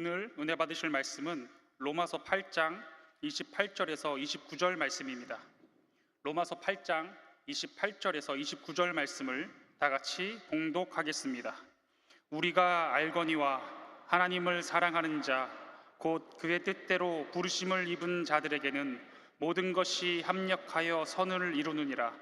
오늘 은혜 받으실 말씀은 로마서 8장 28절에서 29절 말씀입니다. 로마서 8장 28절에서 29절 말씀을 다 같이 봉독하겠습니다. 우리가 알거니와 하나님을 사랑하는 자 곧 그의 뜻대로 부르심을 입은 자들에게는 모든 것이 합력하여 선을 이루느니라.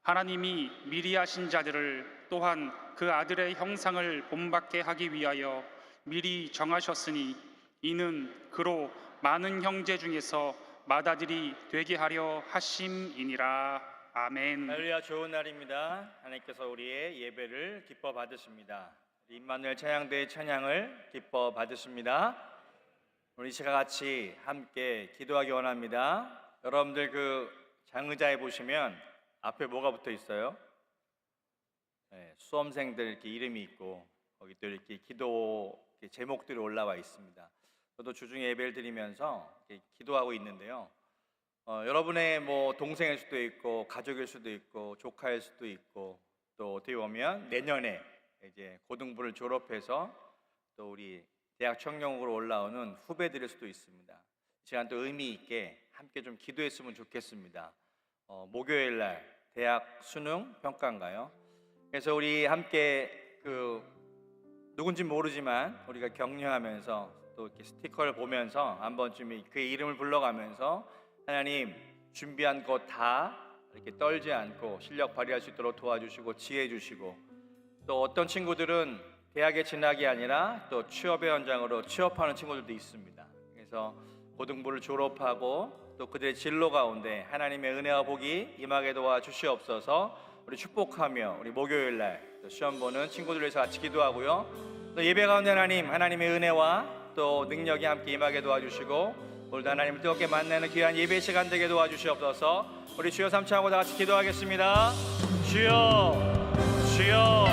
하나님이 미리 하신 자들을 또한 그 아들의 형상을 본받게 하기 위하여 미리 정하셨으니 이는 그로 많은 형제 중에서 맏아들이 되게 하려 하심이니라. 아멘. 할렐루야. 좋은 날입니다. 하나님께서 우리의 예배를 기뻐 받으십니다. 임마누엘 찬양대의 찬양을 기뻐 받으십니다. 우리 시간 같이 함께 기도하기 원합니다. 여러분들 그 장의자에 보시면 앞에 뭐가 붙어 있어요? 수험생들 이렇게 이름이 있고 거기 또 이렇게 기도 제목들이 올라와 있습니다. 저도 주중에 예배를 드리면서 이렇게 기도하고 있는데요. 여러분의 뭐 동생일 수도 있고 가족일 수도 있고 조카일 수도 있고 또 어떻게 보면 내년에 이제 고등부를 졸업해서 또 우리 대학 청년으로 올라오는 후배들일 수도 있습니다. 이 시간 또 의미 있게 함께 좀 기도했으면 좋겠습니다. 목요일 날 대학 수능 평가인가요? 그래서 우리 함께 누군지 모르지만 우리가 격려하면서 또 이렇게 스티커를 보면서 한번쯤 그의 이름을 불러가면서 하나님 준비한 것 다 이렇게 떨지 않고 실력 발휘할 수 있도록 도와주시고 지혜 주시고, 또 어떤 친구들은 대학에 진학이 아니라 또 취업의 현장으로 취업하는 친구들도 있습니다. 그래서 고등부를 졸업하고 또 그들의 진로 가운데 하나님의 은혜와 복이 임하게 도와주시옵소서. 우리 축복하며 우리 목요일 날 시험 보는 친구들 위해서 같이 기도하고요. 또 예배 가운데 하나님의 은혜와 또 능력이 함께 임하게 도와주시고 오늘도 하나님을 뜨겁게 만나는 귀한 예배 시간 되게 도와주시옵소서. 우리 주여 삼창하고 다 같이 기도하겠습니다. 주여 주여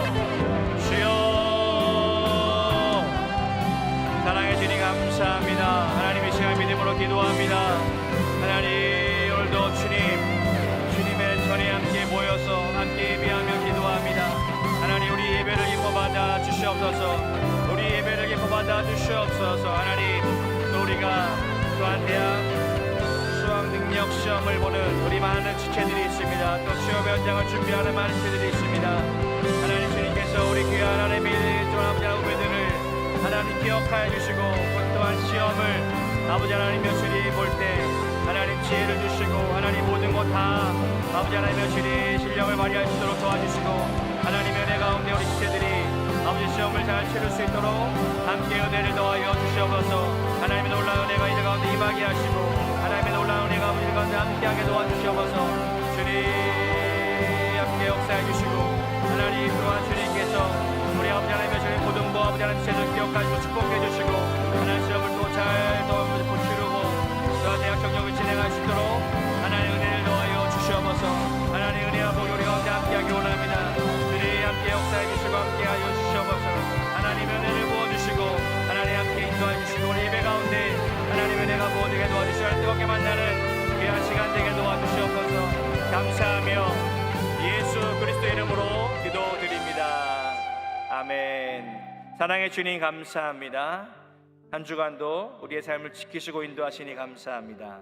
주여. 사랑해 주님 감사합니다. 하나님의 시간 믿음으로 기도합니다. 하나님 오늘도 주님의 전에 함께 모여서 함께 예배하며 기도합니다. 하나님 우리 예배를 기뻐 받아 주시옵소서. 우리 예배를 기뻐 받아 주시옵소서. 하나님 또 우리가 또한 대학 수학 능력 시험을 보는 우리 많은 지체들이 있습니다. 또 취업 현장을 준비하는 많은 지체들이 있습니다. 하나님 주님께서 우리 귀한 하나님의 존엄한 후배들을 하나님 기억하여 주시고 또한 시험을 아버지 하나님의 주님 볼 때 하나님 지혜를 주시고 하나님 모든 것 다 아버지 하나님의 주님 실력을 발휘할 수 있도록 도와주시고 하나님의 은혜 가운데 우리 지체들이 아버지 시험을 잘 치를 수 있도록 함께 은혜를 더하여 주시옵소서. 하나님의 놀라운 은혜가 이들 가운데 임하게 하시고 하나님의 놀라운 은혜가 이들 가운데 함께하게 도와주시옵소서. 주님 함께 역사해 주시고 하나님 또한 주님께서 우리 아버지 하나님의 주님 고등부 아버지 하나님 제대로 기억하시고 축복해 주시고 하나님 시험을 또 잘 치르고 또한 대학 경력을 진행할 수 있도록 하나님 은혜를 더하여 주시옵소서. 하나님 은혜와 복이 우리 가운데 함께하기 원합니다. 주님 함께 역사해 주시고 함께하여 주시옵소서. 하나님 은혜를 부어주시고 하나님 함께 인도해 주시고 우리 예배 가운데 하나님 은혜가 부어지게 도와주시고 뜨겁게 만나는 귀한 시간 되게 도와주시옵소서. 감사하며 예수 그리스도 이름으로 기도드립니다. 아멘. 사랑의 주님 감사합니다. 한 주간도 우리의 삶을 지키시고 인도하시니 감사합니다.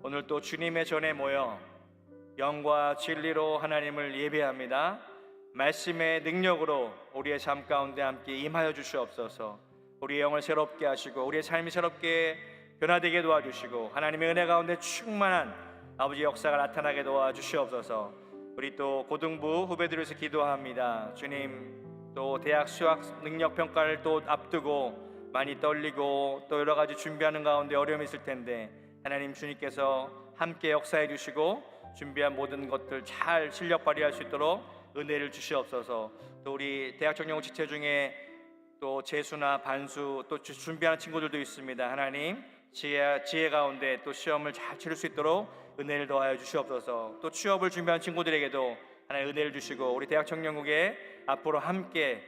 오늘 또 주님의 전에 모여 영과 진리로 하나님을 예배합니다. 말씀의 능력으로 우리의 삶 가운데 함께 임하여 주시옵소서. 우리의 영을 새롭게 하시고 우리의 삶이 새롭게 변화되게 도와주시고 하나님의 은혜 가운데 충만한 아버지 역사가 나타나게 도와주시옵소서. 우리 또 고등부 후배들에서 기도합니다. 주님 또 대학 수학 능력 평가를 또 앞두고 많이 떨리고 또 여러 가지 준비하는 가운데 어려움이 있을 텐데 하나님 주님께서 함께 역사해 주시고 준비한 모든 것들 잘 실력 발휘할 수 있도록 은혜를 주시옵소서. 또 우리 대학 청년 지체 중에 또 재수나 반수 또 준비하는 친구들도 있습니다. 하나님 지혜 가운데 또 시험을 잘 치를 수 있도록 은혜를 더하여 주시옵소서. 또 취업을 준비하는 친구들에게도 하나님 은혜를 주시고 우리 대학 청년국에 앞으로 함께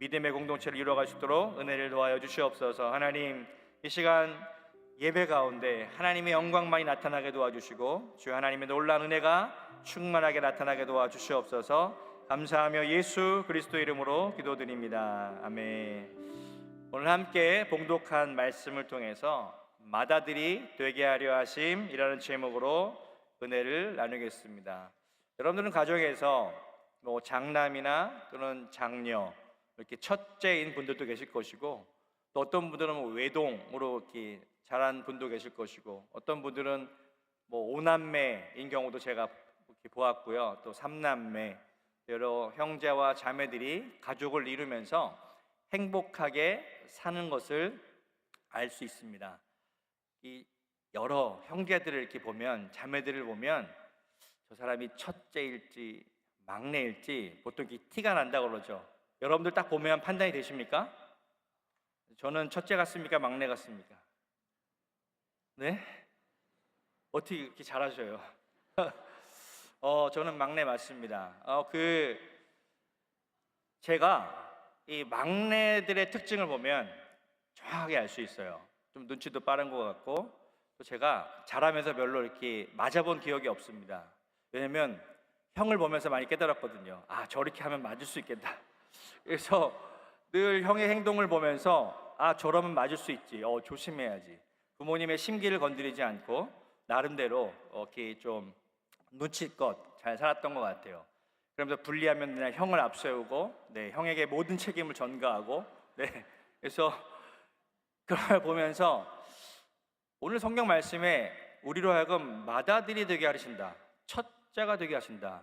믿음의 공동체를 이루어갈 수 있도록 은혜를 도와여 주시옵소서. 하나님 이 시간 예배 가운데 하나님의 영광만이 나타나게 도와주시고 주여 하나님의 놀라운 은혜가 충만하게 나타나게 도와주시옵소서. 감사하며 예수 그리스도 이름으로 기도드립니다. 아멘. 오늘 함께 봉독한 말씀을 통해서 맏아들이 되게 하려 하심이라는 제목으로 은혜를 나누겠습니다. 여러분들은 가정에서 뭐 장남이나 또는 장녀, 이렇게 첫째인 분들도 계실 것이고, 또 어떤 분들은 뭐 외동으로 이렇게 자란 분도 계실 것이고, 어떤 분들은 뭐 오남매인 경우도 제가 이렇게 보았고요. 또 삼남매, 여러 형제와 자매들이 가족을 이루면서 행복하게 사는 것을 알 수 있습니다. 이 여러 형제들을 이렇게 보면, 자매들을 보면 저 사람이 첫째일지 막내일지 보통 이렇게 티가 난다고 그러죠. 여러분들 딱 보면 판단이 되십니까? 저는 첫째 같습니까? 막내 같습니까? 네? 어떻게 이렇게 잘하셔요? 저는 막내 맞습니다. 제가 이 막내들의 특징을 보면 정확하게 알 수 있어요. 좀 눈치도 빠른 것 같고, 또 제가 자라면서 별로 이렇게 맞아본 기억이 없습니다. 왜냐면 형을 보면서 많이 깨달았거든요. 아, 저렇게 하면 맞을 수 있겠다. 그래서 늘 형의 행동을 보면서 아, 저러면 맞을 수 있지. 조심해야지. 부모님의 심기를 건드리지 않고 나름대로 이렇게 좀 눈치껏 잘 살았던 것 같아요. 그러면서 불리하면 그냥 형을 앞세우고, 네, 형에게 모든 책임을 전가하고, 네, 그래서 그런 걸 보면서 오늘 성경 말씀에 우리로 하여금 맏아들이 되게 하신다, 첫째가 되게 하신다.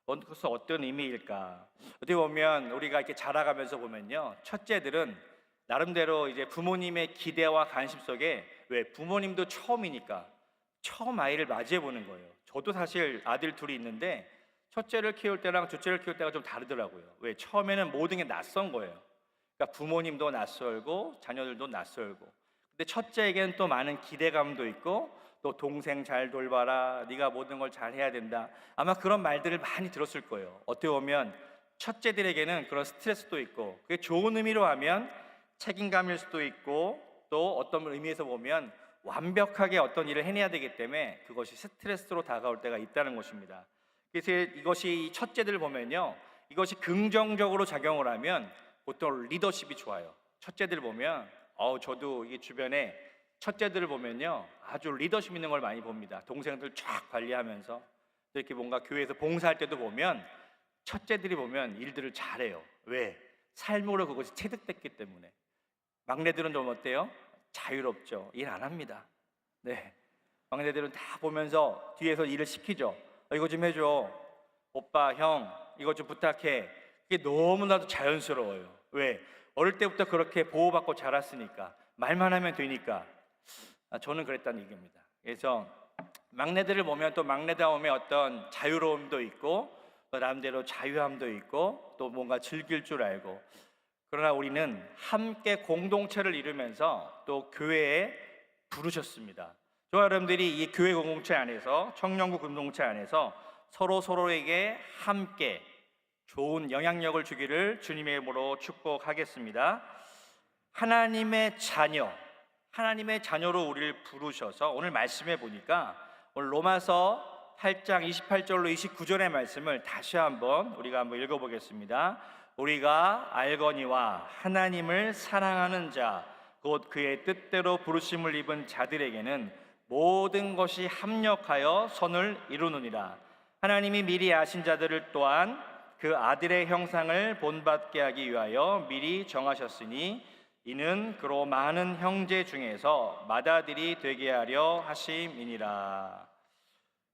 그것은 어떤 의미일까? 어떻게 보면 우리가 이렇게 자라가면서 보면요, 첫째들은 나름대로 이제 부모님의 기대와 관심 속에, 왜 부모님도 처음이니까 처음 아이를 맞이해 보는 거예요. 저도 사실 아들 둘이 있는데 첫째를 키울 때랑 둘째를 키울 때가 좀 다르더라고요. 왜? 처음에는 모든 게 낯선 거예요. 그러니까 부모님도 낯설고 자녀들도 낯설고. 근데 첫째에게는 또 많은 기대감도 있고, 또 동생 잘 돌봐라, 네가 모든 걸 잘 해야 된다. 아마 그런 말들을 많이 들었을 거예요. 어떻게 보면 첫째들에게는 그런 스트레스도 있고, 그게 좋은 의미로 하면 책임감일 수도 있고, 또 어떤 의미에서 보면 완벽하게 어떤 일을 해내야 되기 때문에 그것이 스트레스로 다가올 때가 있다는 것입니다. 그래서 이것이 첫째들을 보면요, 이것이 긍정적으로 작용을 하면 보통 리더십이 좋아요. 첫째들 보면 저도 이 주변에 첫째들을 보면요, 아주 리더십 있는 걸 많이 봅니다. 동생들 쫙 관리하면서 이렇게 뭔가 교회에서 봉사할 때도 보면 첫째들이 보면 일들을 잘해요. 왜? 삶으로 그것이 체득됐기 때문에. 막내들은 좀 어때요? 자유롭죠. 일 안 합니다. 네, 막내들은 다 보면서 뒤에서 일을 시키죠. 이거 좀 해줘. 오빠, 형, 이거 좀 부탁해. 그게 너무나도 자연스러워요. 왜? 어릴 때부터 그렇게 보호받고 자랐으니까, 말만 하면 되니까. 저는 그랬다는 얘기입니다. 그래서 막내들을 보면 또 막내다움의 어떤 자유로움도 있고, 또 나름대로 자유함도 있고, 또 뭔가 즐길 줄 알고. 그러나 우리는 함께 공동체를 이루면서 또 교회에 부르셨습니다. 저와 여러분들이 이 교회 공동체 안에서, 청년부 공동체 안에서 서로에게 함께 좋은 영향력을 주기를 주님의 이름으로 축복하겠습니다. 하나님의 자녀로 우리를 부르셔서, 오늘 말씀해 보니까 오늘 로마서 8장 28절로 29절의 말씀을 다시 한번 우리가 한번 읽어보겠습니다. 우리가 알거니와 하나님을 사랑하는 자, 곧 그의 뜻대로 부르심을 입은 자들에게는 모든 것이 합력하여 선을 이루느니라. 하나님이 미리 아신 자들을 또한 그 아들의 형상을 본받게 하기 위하여 미리 정하셨으니 이는 그로 많은 형제 중에서 맏아들이 되게 하려 하심이니라.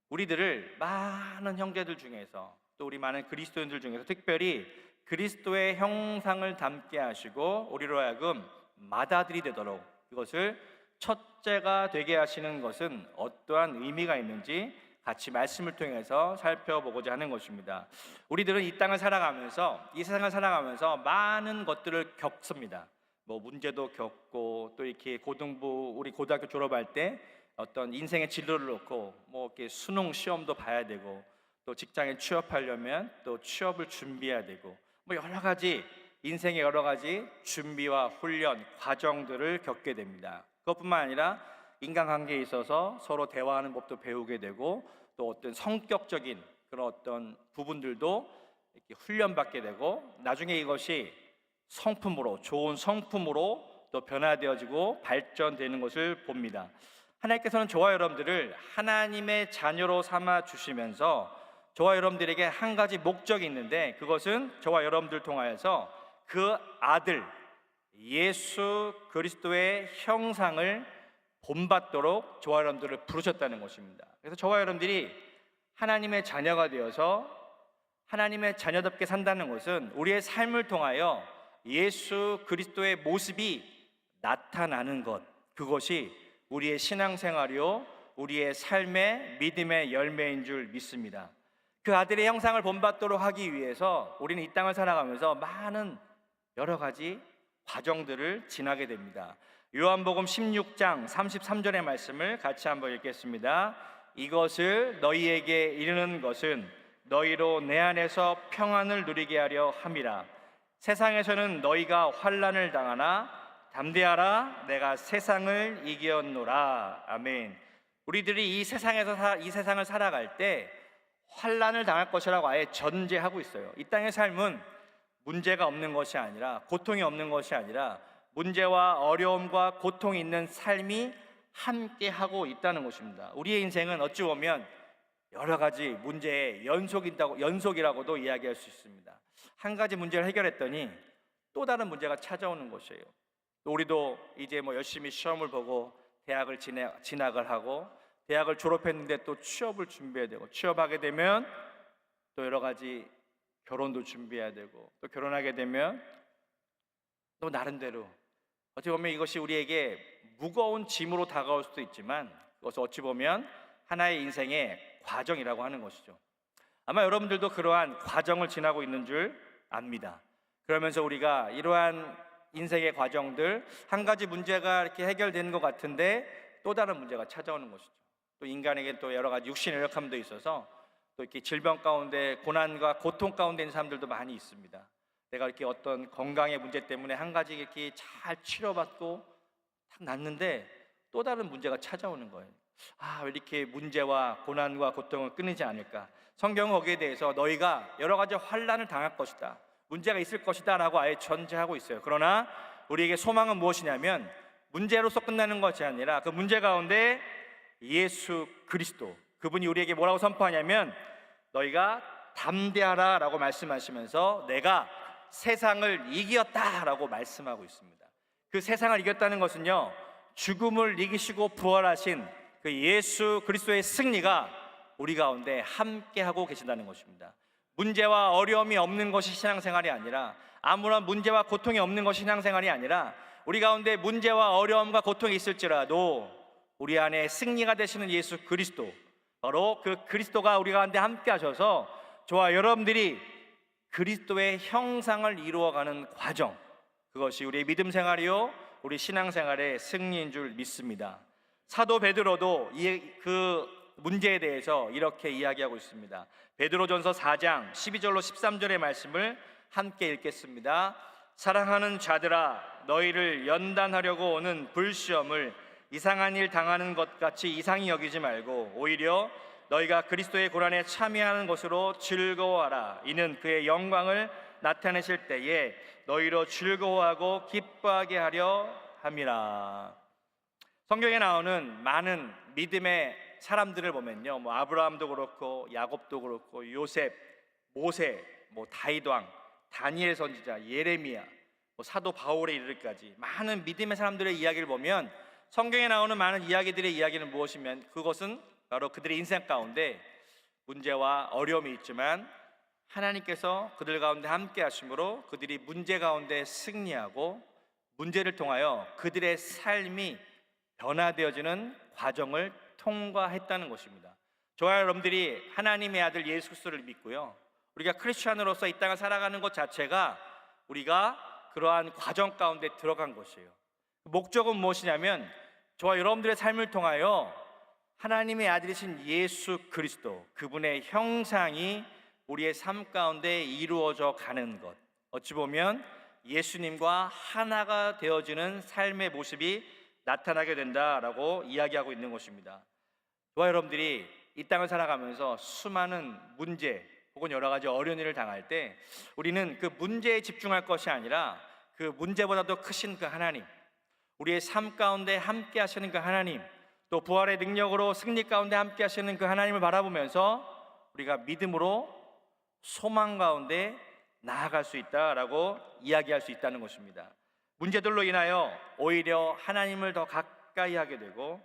우리들을 많은 형제들 중에서, 또 우리 많은 그리스도인들 중에서 특별히 그리스도의 형상을 담게 하시고 우리로 하여금 맏아들이 되도록, 이것을 첫째가 되게 하시는 것은 어떠한 의미가 있는지 같이 말씀을 통해서 살펴보고자 하는 것입니다. 우리들은 이 땅을 살아가면서, 이 세상을 살아가면서 많은 것들을 겪습니다. 뭐 문제도 겪고, 또 이렇게 우리 고등학교 졸업할 때 어떤 인생의 진로를 놓고 뭐 이렇게 수능 시험도 봐야 되고, 또 직장에 취업하려면 또 취업을 준비해야 되고, 뭐 여러 가지 인생의 여러 가지 준비와 훈련 과정들을 겪게 됩니다. 그것뿐만 아니라 인간관계에 있어서 서로 대화하는 법도 배우게 되고, 또 어떤 성격적인 그런 어떤 부분들도 이렇게 훈련받게 되고, 나중에 이것이 성품으로, 좋은 성품으로 또 변화되어지고 발전되는 것을 봅니다. 하나님께서는 저와 여러분들을 하나님의 자녀로 삼아 주시면서 저와 여러분들에게 한 가지 목적이 있는데, 그것은 저와 여러분들 통하여서 그 아들 예수 그리스도의 형상을 본받도록 저와 여러분들을 부르셨다는 것입니다. 그래서 저와 여러분들이 하나님의 자녀가 되어서 하나님의 자녀답게 산다는 것은 우리의 삶을 통하여 예수 그리스도의 모습이 나타나는 것, 그것이 우리의 신앙생활이요 우리의 삶의 믿음의 열매인 줄 믿습니다. 그 아들의 형상을 본받도록 하기 위해서 우리는 이 땅을 살아가면서 많은 여러 가지 과정들을 지나게 됩니다. 요한복음 16장 33절의 말씀을 같이 한번 읽겠습니다. 이것을 너희에게 이르는 것은 너희로 내 안에서 평안을 누리게 하려 함이라. 세상에서는 너희가 환난을 당하나 담대하라, 내가 세상을 이겼노라. 아멘. 우리들이 이 세상을 살아갈 때 환난을 당할 것이라고 아예 전제하고 있어요. 이 땅의 삶은 문제가 없는 것이 아니라, 고통이 없는 것이 아니라 문제와 어려움과 고통이 있는 삶이 함께 하고 있다는 것입니다. 우리의 인생은 어찌 보면 여러 가지 문제의 연속이라고도 이야기할 수 있습니다. 한 가지 문제를 해결했더니 또 다른 문제가 찾아오는 것이에요. 우리도 이제 열심히 시험을 보고 대학을 진학을 하고 대학을 졸업했는데 또 취업을 준비해야 되고, 취업하게 되면 또 여러 가지 결혼도 준비해야 되고, 또 결혼하게 되면 또 나름대로 어찌 보면 이것이 우리에게 무거운 짐으로 다가올 수도 있지만, 그것을 어찌 보면 하나의 인생의 과정이라고 하는 것이죠. 아마 여러분들도 그러한 과정을 지나고 있는 줄 압니다. 그러면서 우리가 이러한 인생의 과정들, 한 가지 문제가 이렇게 해결되는 것 같은데 또 다른 문제가 찾아오는 것이죠. 또 인간에게 또 여러 가지 육신의 연약함도 있어서 또 이렇게 질병 가운데, 고난과 고통 가운데 있는 사람들도 많이 있습니다. 내가 이렇게 어떤 건강의 문제 때문에 한 가지 이렇게 잘 치료받고 딱 낫는데 또 다른 문제가 찾아오는 거예요. 왜 이렇게 문제와 고난과 고통을 끊이지 않을까? 성경은 거기에 대해서 너희가 여러 가지 환난을 당할 것이다, 문제가 있을 것이다 라고 아예 전제하고 있어요. 그러나 우리에게 소망은 무엇이냐면, 문제로서 끝나는 것이 아니라 그 문제 가운데 예수 그리스도, 그분이 우리에게 뭐라고 선포하냐면, 너희가 담대하라 라고 말씀하시면서 내가 세상을 이겼다 라고 말씀하고 있습니다. 그 세상을 이겼다는 것은요, 죽음을 이기시고 부활하신 그 예수 그리스도의 승리가 우리 가운데 함께하고 계신다는 것입니다. 문제와 어려움이 없는 것이 신앙생활이 아니라, 아무런 문제와 고통이 없는 것이 신앙생활이 아니라, 우리 가운데 문제와 어려움과 고통이 있을지라도 우리 안에 승리가 되시는 예수 그리스도, 바로 그 그리스도가 우리 가운데 함께 하셔서 저와 여러분들이 그리스도의 형상을 이루어가는 과정, 그것이 우리의 믿음 생활이요 우리 신앙생활의 승리인 줄 믿습니다. 사도 베드로도 그 문제에 대해서 이렇게 이야기하고 있습니다. 베드로전서 4장 12절로 13절의 말씀을 함께 읽겠습니다. 사랑하는 자들아, 너희를 연단하려고 오는 불시험을 이상한 일 당하는 것 같이 이상히 여기지 말고 오히려 너희가 그리스도의 고난에 참여하는 것으로 즐거워하라. 이는 그의 영광을 나타내실 때에 너희로 즐거워하고 기뻐하게 하려 함이라. 성경에 나오는 많은 믿음의 사람들을 보면요, 아브라함도 그렇고 야곱도 그렇고 요셉, 모세, 다윗 왕, 다니엘 선지자, 예레미야, 사도 바울에 이르기까지 많은 믿음의 사람들의 이야기를 보면, 성경에 나오는 많은 이야기들의 이야기는 무엇이면 그것은 바로 그들의 인생 가운데 문제와 어려움이 있지만 하나님께서 그들 가운데 함께 하심으로 그들이 문제 가운데 승리하고 문제를 통하여 그들의 삶이 변화되어지는 과정을 통과했다는 것입니다. 저와 여러분들이 하나님의 아들 예수 그리스도를 믿고요, 우리가 크리스찬으로서 이 땅을 살아가는 것 자체가 우리가 그러한 과정 가운데 들어간 것이에요. 목적은 무엇이냐면, 저와 여러분들의 삶을 통하여 하나님의 아들이신 예수 그리스도, 그분의 형상이 우리의 삶 가운데 이루어져 가는 것, 어찌 보면 예수님과 하나가 되어지는 삶의 모습이 나타나게 된다라고 이야기하고 있는 것입니다. 저와 여러분들이 이 땅을 살아가면서 수많은 문제 혹은 여러 가지 어려운 일을 당할 때 우리는 그 문제에 집중할 것이 아니라 그 문제보다도 크신 그 하나님, 우리의 삶 가운데 함께 하시는 그 하나님, 또 부활의 능력으로 승리 가운데 함께 하시는 그 하나님을 바라보면서 우리가 믿음으로 소망 가운데 나아갈 수 있다라고 이야기할 수 있다는 것입니다. 문제들로 인하여 오히려 하나님을 더 가까이 하게 되고,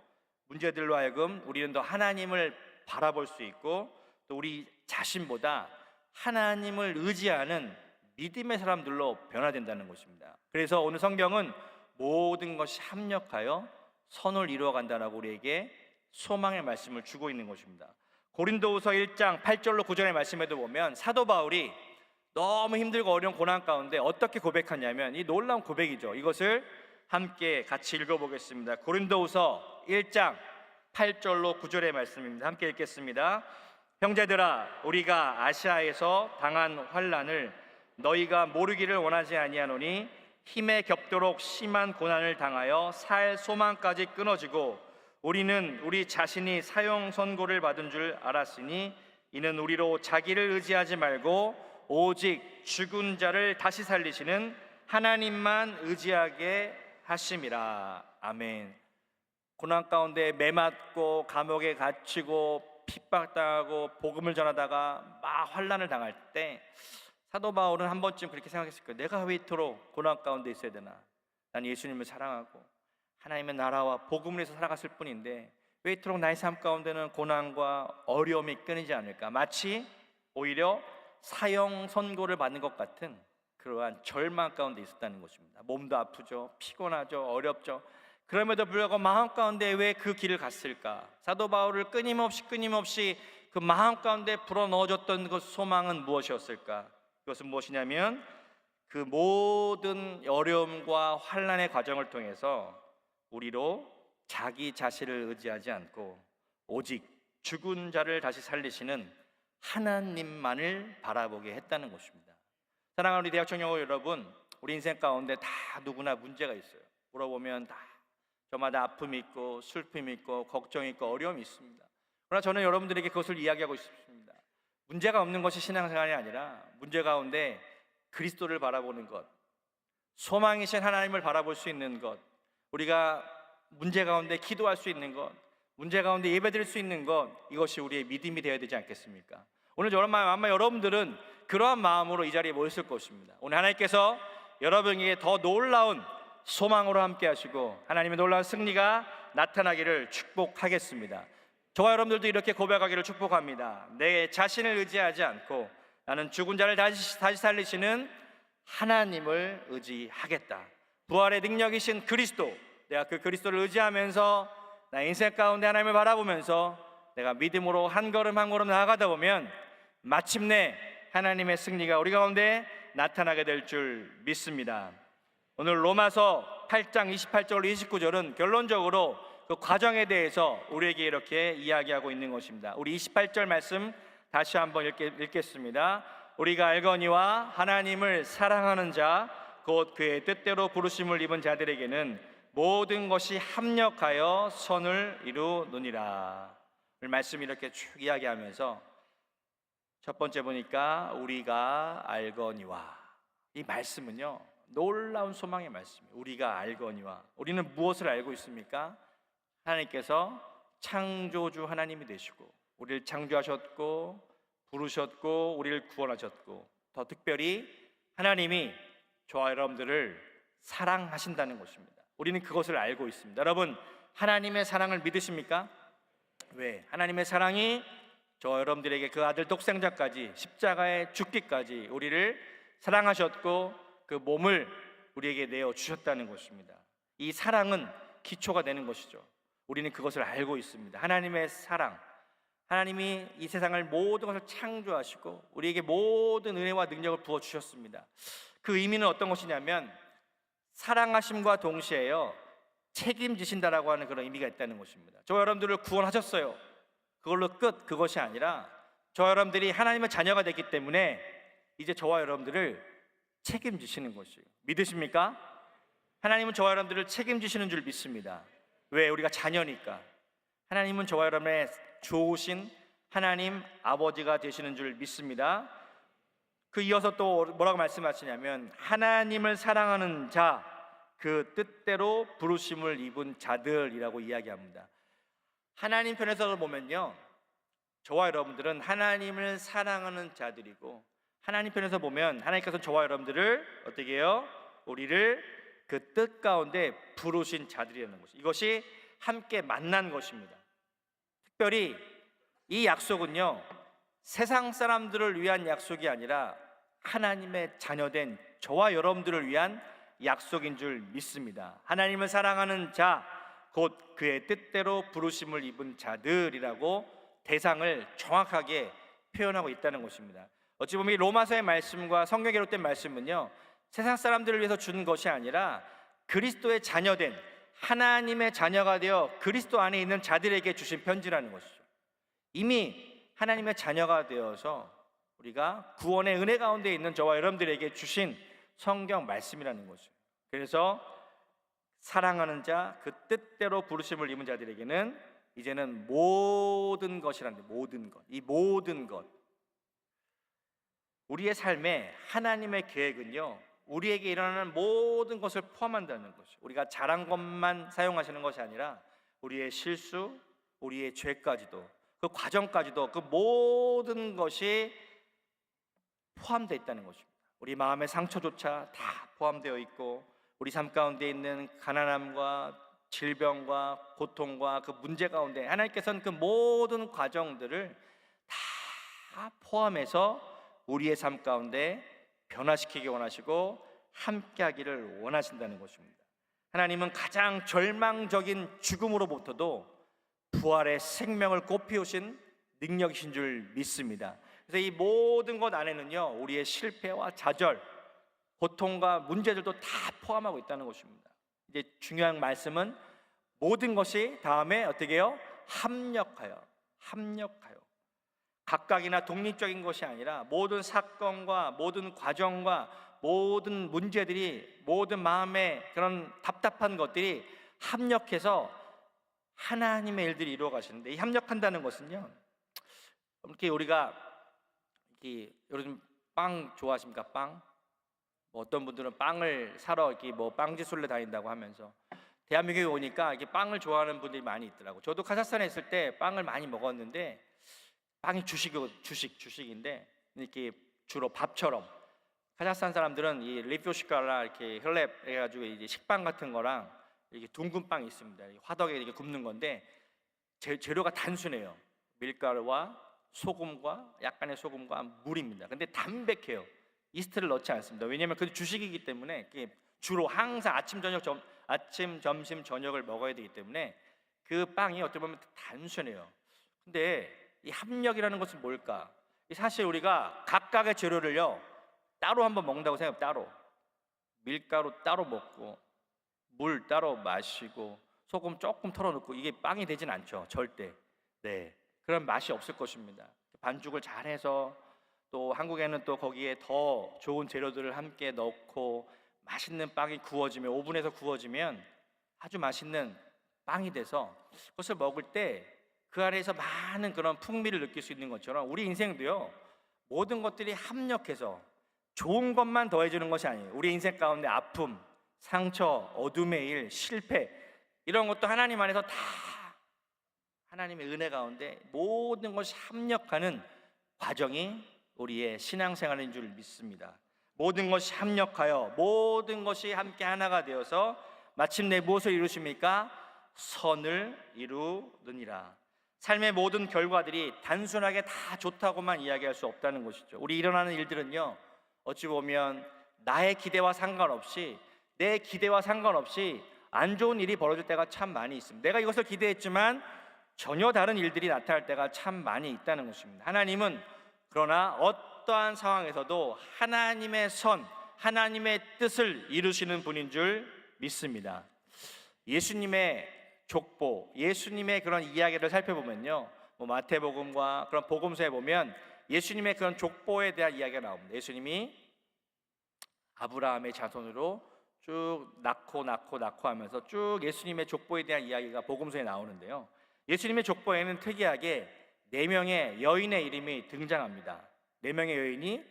문제들로 하여금 우리는 더 하나님을 바라볼 수 있고, 또 우리 자신보다 하나님을 의지하는 믿음의 사람들로 변화된다는 것입니다. 그래서 오늘 성경은 모든 것이 합력하여 선을 이루어간다라고 우리에게 소망의 말씀을 주고 있는 것입니다. 고린도후서 1장 8절로 9절의 말씀에도 보면 사도 바울이 너무 힘들고 어려운 고난 가운데 어떻게 고백하냐면, 이 놀라운 고백이죠. 이것을 함께 같이 읽어보겠습니다. 고린도후서 1장 8절로 9절의 말씀입니다. 함께 읽겠습니다. 형제들아, 우리가 아시아에서 당한 환난을 너희가 모르기를 원하지 아니하노니, 힘에 겹도록 심한 고난을 당하여 살 소망까지 끊어지고 우리는 우리 자신이 사형 선고를 받은 줄 알았으니, 이는 우리로 자기를 의지하지 말고 오직 죽은 자를 다시 살리시는 하나님만 의지하게 하심이라. 아멘. 고난 가운데 매맞고 감옥에 갇히고 핍박당하고 복음을 전하다가 막 환난을 당할 때 사도 바울은 한 번쯤 그렇게 생각했을 거예요. 내가 왜 이토록 고난 가운데 있어야 되나? 난 예수님을 사랑하고 하나님의 나라와 복음을 위해서 살아갔을 뿐인데 왜 이토록 나의 삶 가운데는 고난과 어려움이 끊이지 않을까? 마치 오히려 사형 선고를 받는 것 같은 그러한 절망 가운데 있었다는 것입니다. 몸도 아프죠, 피곤하죠, 어렵죠. 그럼에도 불구하고 마음 가운데 왜 그 길을 갔을까? 사도 바울을 끊임없이 그 마음 가운데 불어넣어줬던 그 소망은 무엇이었을까? 그것은 무엇이냐면, 그 모든 어려움과 환난의 과정을 통해서 우리로 자기 자신을 의지하지 않고 오직 죽은 자를 다시 살리시는 하나님만을 바라보게 했다는 것입니다. 사랑하는 우리 대학청 영어 여러분, 우리 인생 가운데 다 누구나 문제가 있어요. 물어보면 다 저마다 아픔이 있고 슬픔이 있고 걱정이 있고 어려움이 있습니다. 그러나 저는 여러분들에게 그것을 이야기하고 싶습니다. 문제가 없는 것이 신앙생활이 아니라 문제 가운데 그리스도를 바라보는 것, 소망이신 하나님을 바라볼 수 있는 것, 우리가 문제 가운데 기도할 수 있는 것, 문제 가운데 예배드릴 수 있는 것, 이것이 우리의 믿음이 되어야 되지 않겠습니까? 오늘 아마 여러분들은 그러한 마음으로 이 자리에 모였을 것입니다. 오늘 하나님께서 여러분에게 더 놀라운 소망으로 함께 하시고 하나님의 놀라운 승리가 나타나기를 축복하겠습니다. 저와 여러분들도 이렇게 고백하기를 축복합니다. 내 자신을 의지하지 않고 나는 죽은 자를 다시 살리시는 하나님을 의지하겠다. 부활의 능력이신 그리스도, 내가 그 그리스도를 의지하면서 나 인생 가운데 하나님을 바라보면서 내가 믿음으로 한 걸음 한 걸음 나아가다 보면 마침내 하나님의 승리가 우리 가운데 나타나게 될 줄 믿습니다. 오늘 로마서 8장 28절 29절은 결론적으로 그 과정에 대해서 우리에게 이렇게 이야기하고 있는 것입니다. 우리 28절 말씀 다시 한번 읽겠습니다. 우리가 알거니와 하나님을 사랑하는 자 곧 그의 뜻대로 부르심을 입은 자들에게는 모든 것이 합력하여 선을 이루느니라. 오늘 말씀 이렇게 쭉 이야기하면서 첫 번째 보니까 우리가 알거니와, 이 말씀은요 놀라운 소망의 말씀이에요. 우리가 알거니와, 우리는 무엇을 알고 있습니까? 하나님께서 창조주 하나님이 되시고 우리를 창조하셨고 부르셨고 우리를 구원하셨고, 더 특별히 하나님이 저와 여러분들을 사랑하신다는 것입니다. 우리는 그것을 알고 있습니다. 여러분, 하나님의 사랑을 믿으십니까? 왜? 하나님의 사랑이 저와 여러분들에게 그 아들 독생자까지 십자가에 죽기까지 우리를 사랑하셨고 그 몸을 우리에게 내어 주셨다는 것입니다. 이 사랑은 기초가 되는 것이죠. 우리는 그것을 알고 있습니다. 하나님의 사랑, 하나님이 이 세상을 모든 것을 창조하시고 우리에게 모든 은혜와 능력을 부어주셨습니다. 그 의미는 어떤 것이냐면 사랑하심과 동시에요 책임지신다라고 하는 그런 의미가 있다는 것입니다. 저와 여러분들을 구원하셨어요. 그걸로 끝, 그것이 아니라 저와 여러분들이 하나님의 자녀가 됐기 때문에 이제 저와 여러분들을 책임지시는 것이에요. 믿으십니까? 하나님은 저와 여러분들을 책임지시는 줄 믿습니다. 왜? 우리가 자녀니까. 하나님은 저와 여러분의 좋으신 하나님 아버지가 되시는 줄 믿습니다. 그 이어서 또 뭐라고 말씀하시냐면 하나님을 사랑하는 자, 그 뜻대로 부르심을 입은 자들이라고 이야기합니다. 하나님 편에서 보면요, 저와 여러분들은 하나님을 사랑하는 자들이고, 하나님 편에서 보면 하나님께서 저와 여러분들을 어떻게 해요? 우리를 그 뜻 가운데 부르신 자들이라는 것이, 이것이 함께 만난 것입니다. 특별히 이 약속은요, 세상 사람들을 위한 약속이 아니라 하나님의 자녀된 저와 여러분들을 위한 약속인 줄 믿습니다. 하나님을 사랑하는 자, 곧 그의 뜻대로 부르심을 입은 자들이라고 대상을 정확하게 표현하고 있다는 것입니다. 어찌 보면 이 로마서의 말씀과 성경에 기록된 말씀은요, 세상 사람들을 위해서 주는 것이 아니라 그리스도의 자녀된 하나님의 자녀가 되어 그리스도 안에 있는 자들에게 주신 편지라는 것이죠. 이미 하나님의 자녀가 되어서 우리가 구원의 은혜 가운데 있는 저와 여러분들에게 주신 성경 말씀이라는 것이죠. 그래서 사랑하는 자, 그 뜻대로 부르심을 입은 자들에게는 이제는 모든 것이라는데, 모든 것, 이 모든 것, 우리의 삶에 하나님의 계획은요, 우리에게 일어나는 모든 것을 포함한다는 것이죠. 우리가 잘한 것만 사용하시는 것이 아니라 우리의 실수, 우리의 죄까지도, 그 과정까지도, 그 모든 것이 포함되어 있다는 것입니다. 우리 마음의 상처조차 다 포함되어 있고, 우리 삶 가운데 있는 가난함과 질병과 고통과 그 문제 가운데 하나님께서는 그 모든 과정들을 다 포함해서 우리의 삶 가운데 변화시키기 원하시고 함께하기를 원하신다는 것입니다. 하나님은 가장 절망적인 죽음으로부터도 부활의 생명을 꽃피우신 능력이신 줄 믿습니다. 그래서 이 모든 것 안에는요, 우리의 실패와 좌절, 고통과 문제들도 다 포함하고 있다는 것입니다. 이제 중요한 말씀은 모든 것이 다음에 어떻게 해요? 합력하여. 각각이나 독립적인 것이 아니라 모든 사건과 모든 과정과 모든 문제들이, 모든 마음의 그런 답답한 것들이 합력해서 하나님의 일들이 이루어 가시는데, 이 합력한다는 것은요, 이렇게 우리가 요즘 빵 좋아하십니까? 빵? 뭐 어떤 분들은 빵을 사러 이렇게 뭐 빵지술래 다닌다고 하면서, 대한민국에 오니까 이렇게 빵을 좋아하는 분들이 많이 있더라고. 저도 카자흐스탄에 있을 때 빵을 많이 먹었는데, 빵이 주식인데 이렇게 주로 밥처럼, 카자흐스탄 사람들은 이 리표시카라 이렇게 혈렙 해가지고 이제 식빵 같은 거랑 이렇게 둥근 빵이 있습니다. 화덕에 이렇게 굽는 건데 재료가 단순해요. 밀가루와 소금과 약간의 소금과 물입니다. 근데 담백해요. 이스트를 넣지 않습니다. 왜냐하면 그 주식이기 때문에 주로 항상 아침, 점심, 저녁을 먹어야 되기 때문에 그 빵이 어떻게 보면 단순해요. 근데 이 합력이라는 것은 뭘까? 사실 우리가 각각의 재료를요 따로 한번 먹는다고 생각해요. 따로 밀가루 따로 먹고 물 따로 마시고 소금 조금 털어놓고 이게 빵이 되진 않죠. 절대. 네, 그런 맛이 없을 것입니다. 반죽을 잘해서 또 한국에는 또 거기에 더 좋은 재료들을 함께 넣고 맛있는 빵이 구워지면, 오븐에서 구워지면 아주 맛있는 빵이 돼서 그것을 먹을 때 그 안에서 많은 그런 풍미를 느낄 수 있는 것처럼 우리 인생도요, 모든 것들이 합력해서 좋은 것만 더해주는 것이 아니에요. 우리 인생 가운데 아픔, 상처, 어둠의 일, 실패, 이런 것도 하나님 안에서 다 하나님의 은혜 가운데 모든 것이 합력하는 과정이 우리의 신앙생활인 줄 믿습니다. 모든 것이 합력하여 모든 것이 함께 하나가 되어서 마침내 무엇을 이루십니까? 선을 이루느니라. 삶의 모든 결과들이 단순하게 다 좋다고만 이야기할 수 없다는 것이죠. 우리 일어나는 일들은요, 어찌 보면 나의 기대와 상관없이, 내 기대와 상관없이 안 좋은 일이 벌어질 때가 참 많이 있습니다. 내가 이것을 기대했지만 전혀 다른 일들이 나타날 때가 참 많이 있다는 것입니다. 하나님은 그러나 어떠한 상황에서도 하나님의 선, 하나님의 뜻을 이루시는 분인 줄 믿습니다. 예수님의 족보, 예수님의 그런 이야기를 살펴보면요, 마태복음과 그런 복음서에 보면 예수님의 그런 족보에 대한 이야기가 나옵니다. 예수님이 아브라함의 자손으로 쭉 낳고 하면서 쭉 예수님의 족보에 대한 이야기가 복음서에 나오는데요, 예수님의 족보에는 특이하게 4명의 여인의 이름이 등장합니다. 4명의 여인이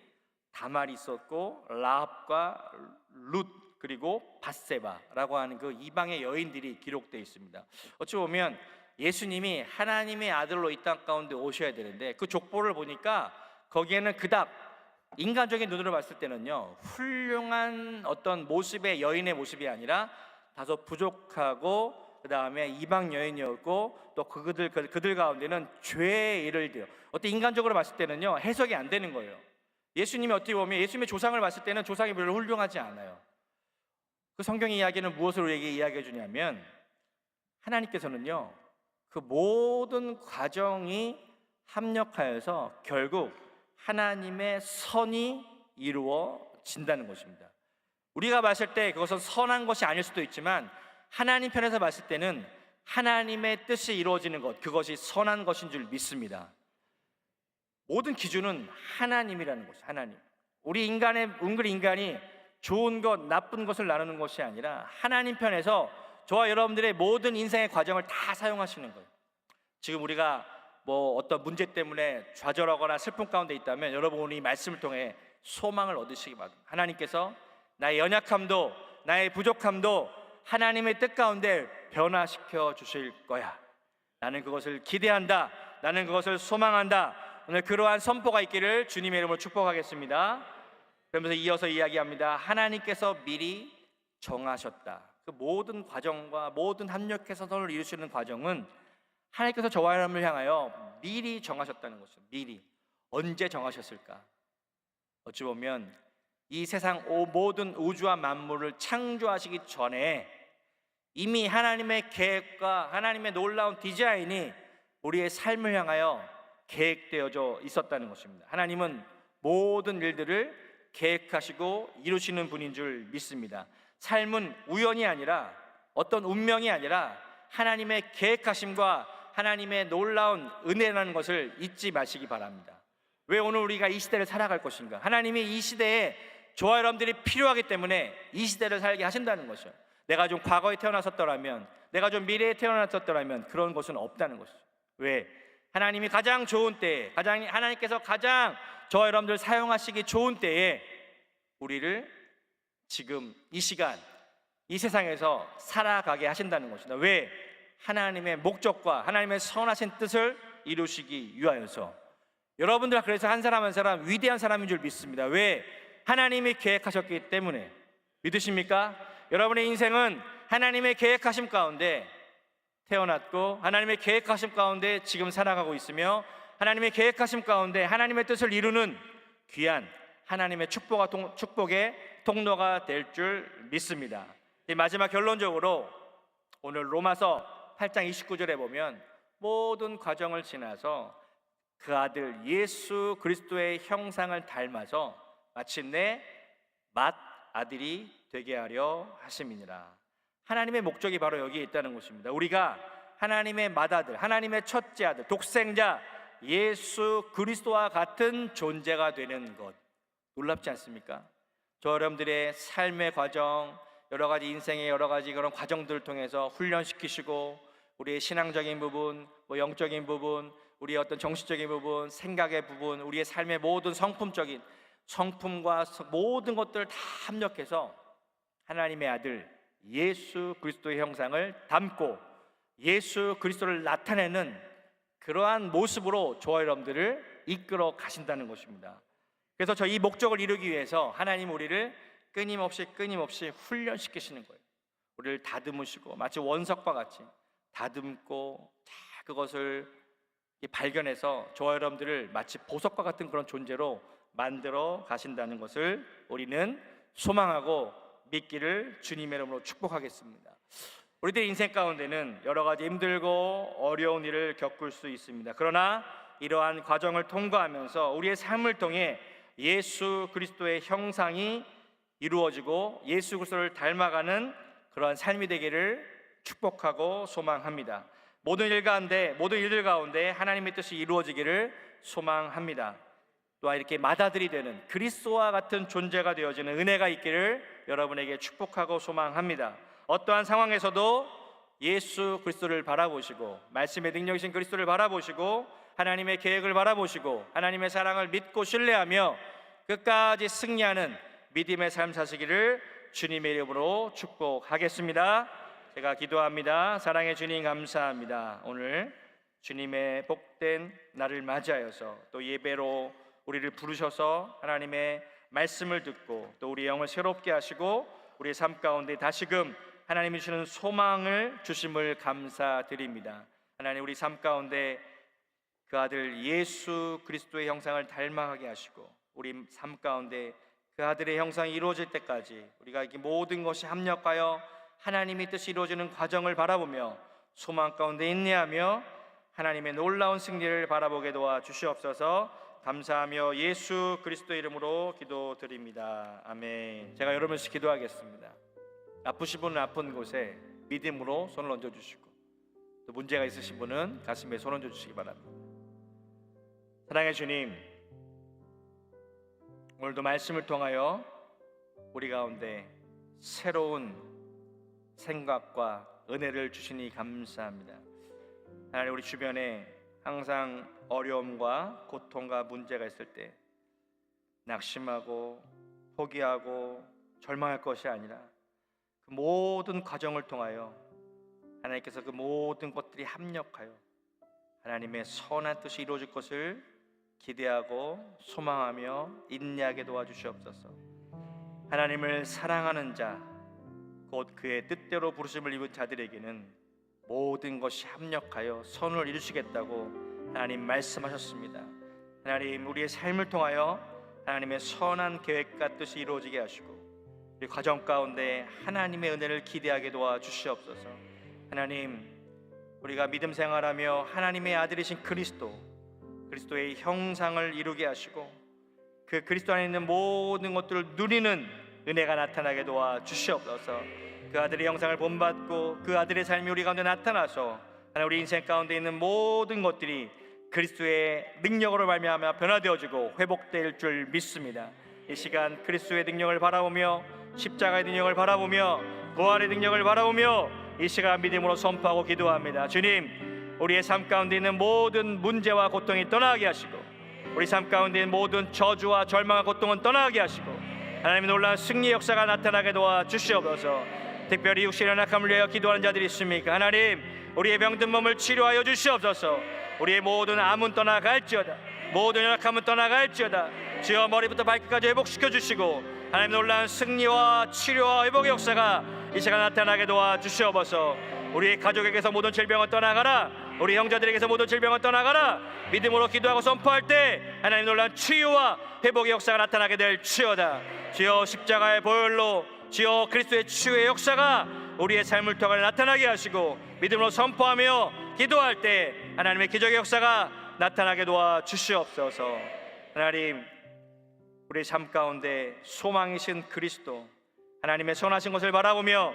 다말이 있었고 라합과 룻 그리고 밧세바라고 하는 그 이방의 여인들이 기록되어 있습니다. 어찌 보면 예수님이 하나님의 아들로 이 땅 가운데 오셔야 되는데 그 족보를 보니까 거기에는 그닥 인간적인 눈으로 봤을 때는요 훌륭한 어떤 모습의 여인의 모습이 아니라 다소 부족하고 그 다음에 이방 여인이었고 또 그들 가운데는 죄의 일을 띠요. 어떤 인간적으로 봤을 때는요 해석이 안 되는 거예요. 예수님이 어떻게 보면 예수님의 조상을 봤을 때는 조상이 별로 훌륭하지 않아요. 그 성경 이야기는 무엇을 우리에게 이야기해 주냐면 하나님께서는요 그 모든 과정이 합력하여서 결국 하나님의 선이 이루어진다는 것입니다. 우리가 봤을 때 그것은 선한 것이 아닐 수도 있지만 하나님 편에서 봤을 때는 하나님의 뜻이 이루어지는 것, 그것이 선한 것인 줄 믿습니다. 모든 기준은 하나님이라는 것이죠. 하나님. 우리 인간이 좋은 것, 나쁜 것을 나누는 것이 아니라 하나님 편에서 저와 여러분들의 모든 인생의 과정을 다 사용하시는 거예요. 지금 우리가 어떤 문제 때문에 좌절하거나 슬픔 가운데 있다면 여러분 이 말씀을 통해 소망을 얻으시기 바랍니다. 하나님께서 나의 연약함도 나의 부족함도 하나님의 뜻 가운데 변화시켜 주실 거야. 나는 그것을 기대한다. 나는 그것을 소망한다. 오늘 그러한 선포가 있기를 주님의 이름으로 축복하겠습니다. 그러면서 이어서 이야기합니다. 하나님께서 미리 정하셨다. 그 모든 과정과 모든 합력해서 선을 이루시는 과정은 하나님께서 저와 여러분을 향하여 미리 정하셨다는 것이죠. 미리. 언제 정하셨을까? 어찌 보면 이 세상 모든 우주와 만물을 창조하시기 전에 이미 하나님의 계획과 하나님의 놀라운 디자인이 우리의 삶을 향하여 계획되어져 있었다는 것입니다. 하나님은 모든 일들을 계획하시고 이루시는 분인 줄 믿습니다. 삶은 우연이 아니라 어떤 운명이 아니라 하나님의 계획하심과 하나님의 놀라운 은혜라는 것을 잊지 마시기 바랍니다. 왜 오늘 우리가 이 시대를 살아갈 것인가? 하나님이 이 시대에 저와 여러분들이 필요하기 때문에 이 시대를 살게 하신다는 것이죠. 내가 좀 과거에 태어났었더라면, 내가 좀 미래에 태어났었더라면 그런 것은 없다는 것이죠. 왜? 하나님이 가장 좋은 때에, 하나님께서 가장 저와 여러분들 사용하시기 좋은 때에 우리를 지금 이 시간 이 세상에서 살아가게 하신다는 것이다. 왜? 하나님의 목적과 하나님의 선하신 뜻을 이루시기 위하여서. 여러분들 그래서 한 사람 한 사람 위대한 사람인 줄 믿습니다. 왜? 하나님이 계획하셨기 때문에. 믿으십니까? 여러분의 인생은 하나님의 계획하심 가운데 태어났고 하나님의 계획하심 가운데 지금 살아가고 있으며 하나님의 계획하심 가운데 하나님의 뜻을 이루는 귀한 하나님의 축복의 통로가 될 줄 믿습니다. 마지막 결론적으로 오늘 로마서 8장 29절에 보면 모든 과정을 지나서 그 아들 예수 그리스도의 형상을 닮아서 마침내 맏아들이 되게 하려 하심이니라. 하나님의 목적이 바로 여기에 있다는 것입니다. 우리가 하나님의 맏아들, 하나님의 첫째 아들, 독생자 예수 그리스도와 같은 존재가 되는 것, 놀랍지 않습니까? 저 여러분들의 삶의 과정, 여러 가지 인생의 여러 가지 그런 과정들을 통해서 훈련시키시고 우리의 신앙적인 부분, 영적인 부분, 우리의 어떤 정신적인 부분, 생각의 부분, 우리의 삶의 모든 성품적인 성품과 모든 것들을 다 합력해서 하나님의 아들 예수 그리스도의 형상을 담고 예수 그리스도를 나타내는 그러한 모습으로 저와 여러분들을 이끌어 가신다는 것입니다. 그래서 저 이 목적을 이루기 위해서 하나님 우리를 끊임없이 훈련시키시는 거예요. 우리를 다듬으시고 마치 원석과 같이 다듬고 그것을 발견해서 저와 여러분들을 마치 보석과 같은 그런 존재로 만들어 가신다는 것을 우리는 소망하고 믿기를 주님의 이름으로 축복하겠습니다. 우리들 인생 가운데는 여러 가지 힘들고 어려운 일을 겪을 수 있습니다. 그러나 이러한 과정을 통과하면서 우리의 삶을 통해 예수 그리스도의 형상이 이루어지고 예수 그리스도를 닮아가는 그러한 삶이 되기를 축복하고 소망합니다. 모든 일들 가운데 하나님의 뜻이 이루어지기를 소망합니다. 또한 이렇게 맏아들이 되는 그리스도와 같은 존재가 되어지는 은혜가 있기를 여러분에게 축복하고 소망합니다. 어떠한 상황에서도 예수 그리스도를 바라보시고 말씀의 능력이신 그리스도를 바라보시고 하나님의 계획을 바라보시고 하나님의 사랑을 믿고 신뢰하며 끝까지 승리하는 믿음의 삶 사시기를 주님의 이름으로 축복하겠습니다. 제가 기도합니다. 사랑의 주님 감사합니다. 오늘 주님의 복된 날을 맞이하여서 또 예배로 우리를 부르셔서 하나님의 말씀을 듣고 또 우리 영을 새롭게 하시고 우리의 삶 가운데 다시금 하나님이 주시는 소망을 주심을 감사드립니다. 하나님, 우리 삶 가운데 그 아들 예수 그리스도의 형상을 닮아가게 하시고 우리 삶 가운데 그 아들의 형상이 이루어질 때까지 우리가 이 모든 것이 합력하여 하나님의 뜻이 이루어지는 과정을 바라보며 소망 가운데 인내하며 하나님의 놀라운 승리를 바라보게 도와 주시옵소서. 감사하며 예수 그리스도의 이름으로 기도드립니다. 아멘. 제가 여러분씩 기도하겠습니다. 아프신 분은 아픈 곳에 믿음으로 손을 얹어주시고 또 문제가 있으신 분은 가슴에 손 얹어주시기 바랍니다. 사랑의 주님, 오늘도 말씀을 통하여 우리 가운데 새로운 생각과 은혜를 주시니 감사합니다. 하나님, 우리 주변에 항상 어려움과 고통과 문제가 있을 때 낙심하고 포기하고 절망할 것이 아니라 그 모든 과정을 통하여 하나님께서 그 모든 것들이 합력하여 하나님의 선한 뜻이 이루어질 것을 기대하고 소망하며 인내하게 도와주시옵소서. 하나님을 사랑하는 자, 곧 그의 뜻대로 부르심을 입은 자들에게는 모든 것이 합력하여 선을 이루시겠다고 하나님 말씀하셨습니다. 하나님, 우리의 삶을 통하여 하나님의 선한 계획과 뜻이 이루어지게 하시고 이 과정 가운데 하나님의 은혜를 기대하게 도와주시옵소서. 하나님, 우리가 믿음 생활하며 하나님의 아들이신 그리스도의 형상을 이루게 하시고 그 그리스도 안에 있는 모든 것들을 누리는 은혜가 나타나게 도와주시옵소서. 그 아들의 형상을 본받고 그 아들의 삶이 우리 가운데 나타나서 하나님, 우리 인생 가운데 있는 모든 것들이 그리스도의 능력으로 말미암아 변화되어지고 회복될 줄 믿습니다. 이 시간 그리스도의 능력을 바라보며 십자가의 능력을 바라보며 부활의 능력을 바라보며 이 시간 믿음으로 선포하고 기도합니다. 주님, 우리의 삶 가운데 있는 모든 문제와 고통이 떠나게 하시고 우리 삶 가운데 있는 모든 저주와 절망과 고통은 떠나게 하시고 하나님의 놀라운 승리의 역사가 나타나게 도와주시옵소서. 특별히 육신의 연약함을 위하여 기도하는 자들이 있습니까? 하나님, 우리의 병든 몸을 치료하여 주시옵소서. 우리의 모든 암은 떠나갈지어다. 모든 연약함은 떠나갈지어다. 주여, 머리부터 발끝까지 회복시켜 주시고 하나님 놀라운 승리와 치료와 회복의 역사가 이 시간 나타나게 도와주시옵소서. 우리의 가족에게서 모든 질병은 떠나가라. 우리 형제들에게서 모든 질병은 떠나가라. 믿음으로 기도하고 선포할 때 하나님 놀라운 치유와 회복의 역사가 나타나게 될지어다. 주여, 십자가의 보혈로 주여 그리스도의 치유의 역사가 우리의 삶을 통해 나타나게 하시고 믿음으로 선포하며 기도할 때 하나님의 기적의 역사가 나타나게 도와주시옵소서. 하나님, 우리 삶 가운데 소망이신 그리스도 하나님의 선하신 것을 바라보며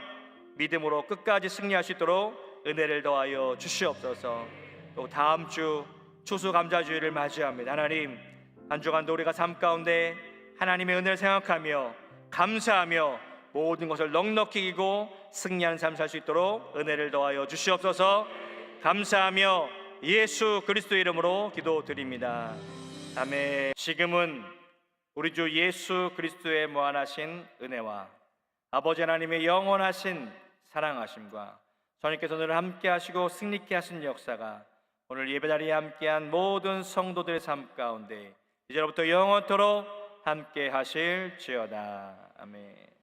믿음으로 끝까지 승리할 수 있도록 은혜를 더하여 주시옵소서. 또 다음 주 추수감사주일을 맞이합니다. 하나님, 한 주간도 우리가 삶 가운데 하나님의 은혜를 생각하며 감사하며 모든 것을 넉넉히 이기고 승리하는 삶 살 수 있도록 은혜를 더하여 주시옵소서. 감사하며 예수 그리스도 이름으로 기도드립니다. 아멘. 지금은 우리 주 예수 그리스도의 무한하신 은혜와 아버지 하나님의 영원하신 사랑하심과 주님께서 오늘 함께 하시고 승리케 하신 역사가 오늘 예배자리에 함께한 모든 성도들의 삶 가운데 이제로부터 영원토록 함께 하실지어다. 아멘.